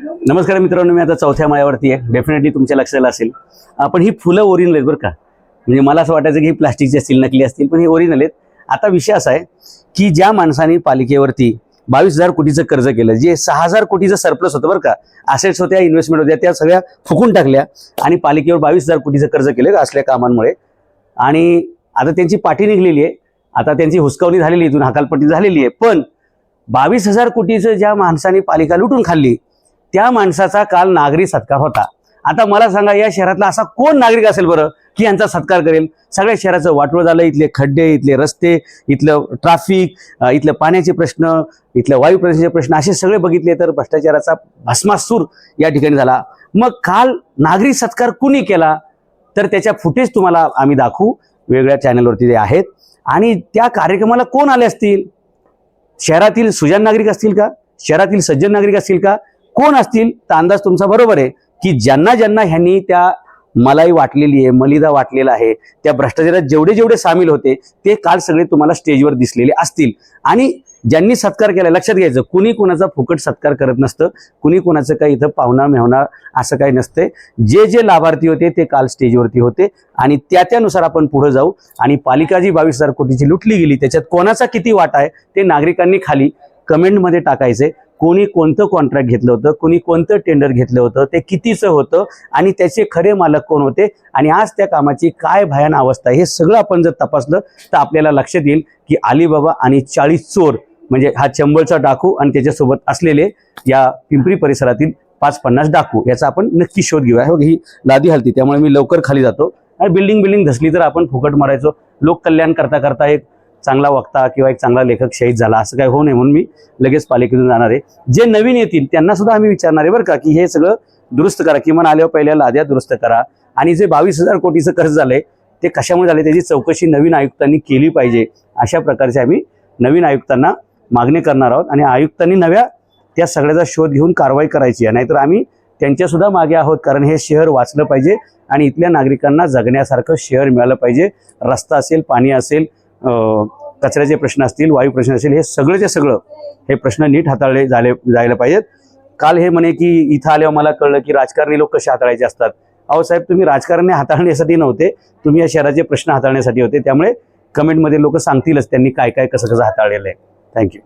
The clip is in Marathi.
नमस्कार मित्रांनो, मी आता चौथ्या माळ्यावरती आहे. डेफिनेटली तुमच्या लक्षात असेल, पण ही फुलं ओरिजिनल आहेत बरं का. म्हणजे मला असं वाटायचं की ही प्लास्टिकची असतील, नकली असतील, पण ही ओरिजिनल आहेत. आता विषय असा आहे की ज्या माणसाने पालिकेवरती 22,000 कोटीचं कर्ज केलं, जे 6,000 कोटीचं सरप्लस होतं बरं का, असेट्स होत्या, इन्व्हेस्टमेंट होत्या, त्या सगळ्या फुकून टाकल्या आणि पालिकेवर 22,000 कोटीचं कर्ज केलं असल्या कामांमुळे. आणि आता त्यांची पाठी निघलेली आहे, आता त्यांची हुसकावणी झालेली, इथून हकालपट्टी झालेली आहे. पण 22,000 कोटीचं ज्या माणसाने पालिका लुटून खाल्ली, त्या माणसाचा काल नागरी सत्कार होता. आता मला सांगा, या शहरातला असा कोण नागरिक असेल बरं की यांचा सत्कार करेल? सगळ्या शहराचं वाटोळं झालं. इथले खड्डे, इथले रस्ते, इथलं ट्रॅफिक, इथलं पाण्याचे प्रश्न, इथलं वायू प्रदूषणाचे प्रश्न, असे सगळे बघितले तर भ्रष्टाचाराचा भस्मासूर या ठिकाणी झाला. मग काल नागरी सत्कार कुणी केला तर त्याच्या फुटेज तुम्हाला आम्ही दाखवू, वेगळ्या चॅनलवरती ते आहेत. आणि त्या कार्यक्रमाला कोण आले असतील? शहरातील सुजाण नागरिक असतील का? शहरातील सज्जन नागरिक असतील का? कोण असतील? तर अंदाज तुमचा बरोबर आहे की ज्यांना ज्यांना ह्यांनी त्या मलाई वाटलेली आहे, मलिदा वाटलेला आहे, त्या भ्रष्टाचारात जेवढे जेवढे सामील होते ते काल सगळे तुम्हाला स्टेजवर दिसलेले असतील. आणि ज्यांनी सत्कार केला, लक्षात घ्यायचं, कुणी कोणाचा फुकट सत्कार करत नसतं, कुणी कोणाचं काही इथं पाहुणा मेहना असं काही नसतंय. जे जे लाभार्थी होते ते काल स्टेजवरती होते आणि त्यानुसार आपण पुढे जाऊ. आणि पालिका जी 22,000 कोटीची लुटली गेली, त्याच्यात कोणाचा किती वाटा आहे ते नागरिकांनी खाली कमेंटमध्ये टाकायचे. कोणी कोणतं कॉन्ट्रॅक्ट घेतलं होतं, कोणी कोणतं टेंडर घेतलं होतं, ते कितीचं होतं आणि त्याचे खरे मालक कोण होते आणि आज त्या कामाची काय भयान अवस्था आहे, हे सगळं आपण जर तपासलं तर आपल्याला लक्षात येईल की अलिबाबा आणि 40 चोर, म्हणजे हा चंबळचा डाकू आणि त्याच्यासोबत असलेले या पिंपरी परिसरातील 5-50 डाकू, याचा आपण नक्की शोध घेऊया. ही लादी हलती, त्यामुळे मी लवकर खाली जातो. आणि बिल्डिंग धसली तर आपण फुकट मारायचो. लोक कल्याण करता करता एक चांगला वक्ता किंवा एक चांगला लेखक शहीद झाला असं काय होऊ नये म्हणून मी लगेच पालिकेतून जाणार आहे. जे नवीन येतील त्यांना सुद्धा आम्ही विचारणार आहे बरं का, की हे सगळं दुरुस्त करा, किमान आल्यावर पहिल्या लाद्या दुरुस्त करा. आणि जे 22,000 कोटीचं कर्ज झालंय ते कशामुळे झाले त्याची चौकशी नवीन आयुक्तांनी केली पाहिजे. अशा प्रकारचे आम्ही नवीन आयुक्तांना मागणी करणार आहोत आणि आयुक्तांनी नव्या त्या सगळ्याचा शोध घेऊन कारवाई करायची आहे. नाहीतर आम्ही त्यांच्यासुद्धा मागे आहोत, कारण हे शहर वाचलं पाहिजे आणि इथल्या नागरिकांना जगण्यासारखं शहर मिळालं पाहिजे. रस्ता असेल, पाणी असेल, कचऱ्याचे प्रश्न असतील, वायू प्रश्न असेल, हे सगळंचे सगळं हे प्रश्न नीट हाताळले जायला पाहिजेत. काल हे म्हणे की इथं आल्यावर मला कळलं की राजकारणी लोक कसे हाताळायचे असतात. अहो साहेब, तुम्ही राजकारणी हाताळण्यासाठी नव्हते, तुम्ही या शहराचे प्रश्न हाताळण्यासाठी होते. त्यामुळे कमेंटमध्ये लोक सांगतीलच त्यांनी काय काय कसं कसं हाताळलेलं आहे. थँक्यू.